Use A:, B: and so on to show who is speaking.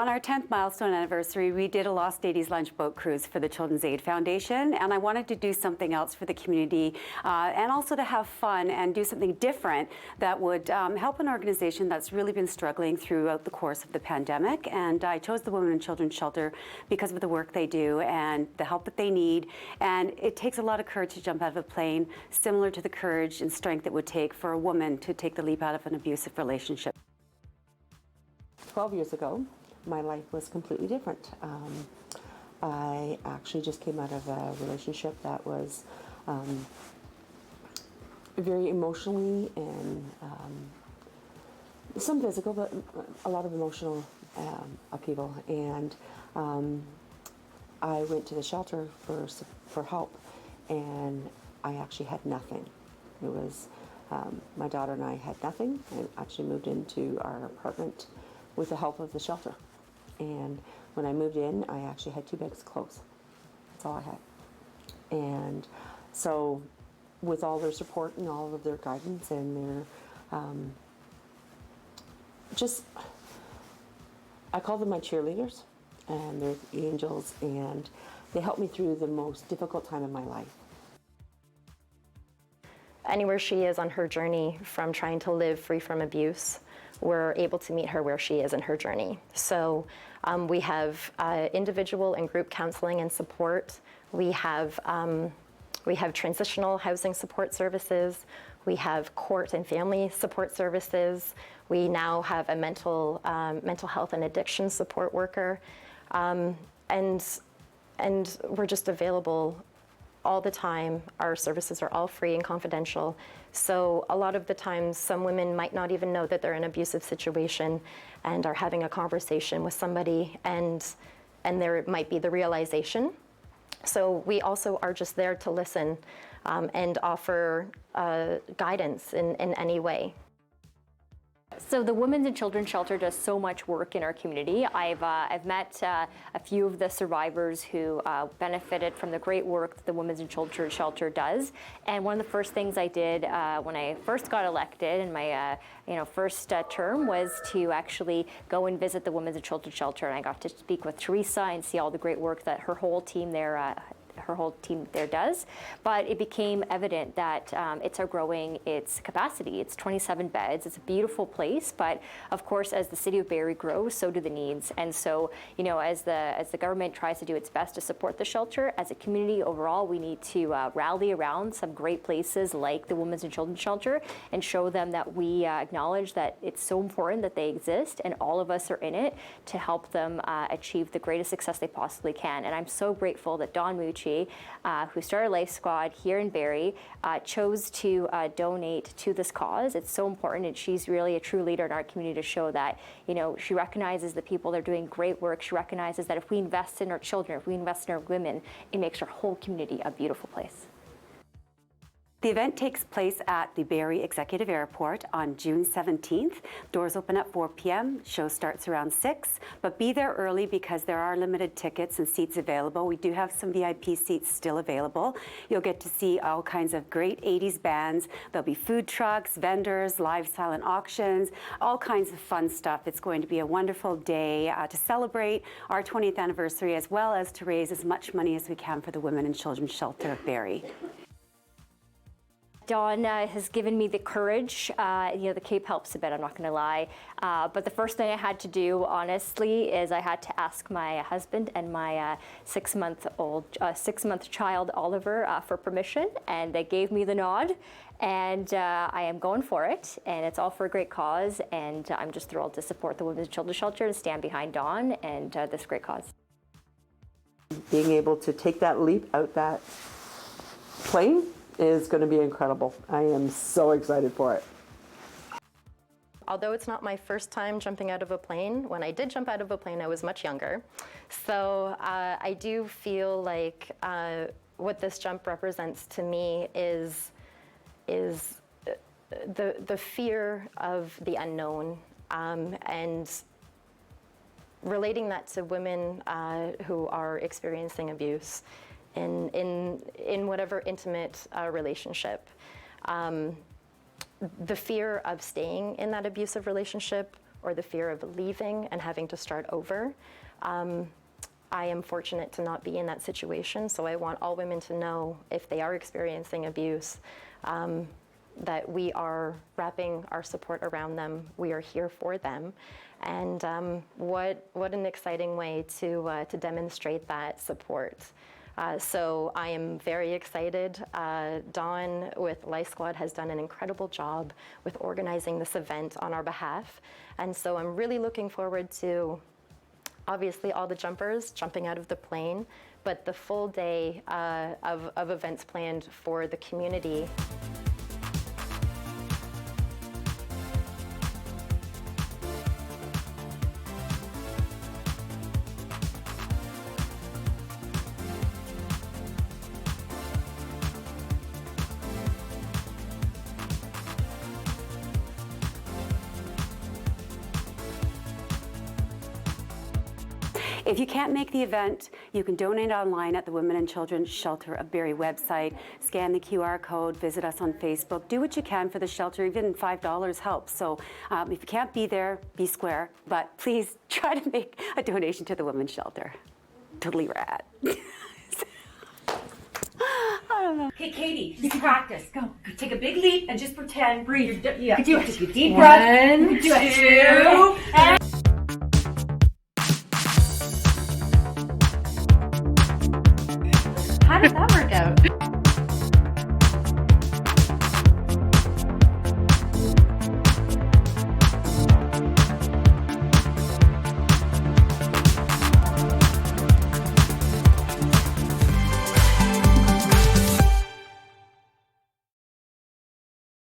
A: on our 10th milestone anniversary, we did a Lost 80s lunch boat cruise for the Children's Aid Foundation, and I wanted to do something else for the community and also to have fun and do something different that would help an organization that's really been struggling throughout the course of the pandemic. And I chose the Women and Children's Shelter because of the work they do and the help that they need. And it takes a lot of courage to jump out of a plane, similar to the courage and strength it would take for a woman to take the leap out of an abusive relationship.
B: 12 years ago, my life was completely different. I actually just came out of a relationship that was very emotionally and some physical, but a lot of emotional upheaval. And I went to the shelter for help, and I actually had nothing. It was my daughter and I had nothing, and actually moved into our apartment with the help of the shelter. And when I moved in, I actually had 2 bags of clothes. That's all I had. And so with all their support and all of their guidance and their I call them my cheerleaders, and they're the angels, and they helped me through the most difficult time of my life.
C: Anywhere she is on her journey from trying to live free from abuse, we're able to meet her where she is in her journey. So we have individual and group counseling and support. We have transitional housing support services. We have court and family support services. We now have a mental health and addiction support worker. And we're just available all the time. Our services are all free and confidential. So a lot of the times, some women might not even know that they're in an abusive situation and are having a conversation with somebody, and there might be the realization. So we also are just there to listen and offer guidance in any way.
D: So the Women's and Children's Shelter does so much work in our community. I've met a few of the survivors who benefited from the great work that the Women's and Children's Shelter does. And one of the first things I did when I first got elected in my first term was to actually go and visit the Women's and Children's Shelter. And I got to speak with Teresa and see all the great work that her whole team there does. But it became evident that it's outgrowing its capacity. It's 27 beds. It's a beautiful place, but of course, as the city of Barrie grows, so do the needs. And so, as the government tries to do its best to support the shelter, as a community overall, we need to rally around some great places like the Women's and Children's Shelter and show them that we acknowledge that it's so important that they exist and all of us are in it to help them achieve the greatest success they possibly can. And I'm so grateful that Dawn Mucci, who started Life Squad here in Barrie, chose to donate to this cause. It's so important, and she's really a true leader in our community to show that, she recognizes the people that are doing great work. She recognizes that if we invest in our children, if we invest in our women, it makes our whole community a beautiful place.
A: The event takes place at the Barrie Executive Airport on June 17th. Doors open at 4 p.m. Show starts around 6, but be there early because there are limited tickets and seats available. We do have some VIP seats still available. You'll get to see all kinds of great 80s bands. There'll be food trucks, vendors, live silent auctions, all kinds of fun stuff. It's going to be a wonderful day to celebrate our 20th anniversary, as well as to raise as much money as we can for the Women and Children's Shelter of Barrie.
D: Dawn has given me the courage. The cape helps a bit, I'm not going to lie. But the first thing I had to do, honestly, is I had to ask my husband and my 6-month child, Oliver, for permission, and they gave me the nod. And I am going for it, and it's all for a great cause. And I'm just thrilled to support the Women's and Children's Shelter and stand behind Dawn and this great cause.
B: Being able to take that leap out that plane is going to be incredible. I am so excited for it.
C: Although it's not my first time jumping out of a plane, when I did jump out of a plane, I was much younger. So I do feel like what this jump represents to me is the fear of the unknown, and relating that to women who are experiencing abuse in whatever intimate relationship. The fear of staying in that abusive relationship or the fear of leaving and having to start over. I am fortunate to not be in that situation, so I want all women to know if they are experiencing abuse, that we are wrapping our support around them. We are here for them, and what an exciting way to demonstrate that support. So I am very excited. Dawn with Lice Squad has done an incredible job with organizing this event on our behalf, and so I'm really looking forward to obviously all the jumpers jumping out of the plane, but the full day of events planned for the community.
A: If you can't make the event, you can donate online at the Women and Children Shelter of Barrie website. Scan the QR code, visit us on Facebook. Do what you can for the shelter, even $5 helps. So if you can't be there, be square, but please try to make a donation to the Women's Shelter. Totally rad. I don't know.
E: Okay, Katie, just practice. Go. Take a big leap and just pretend. Breathe.
F: Yeah.
E: You do it. Take a deep breath.
F: 1, 2, and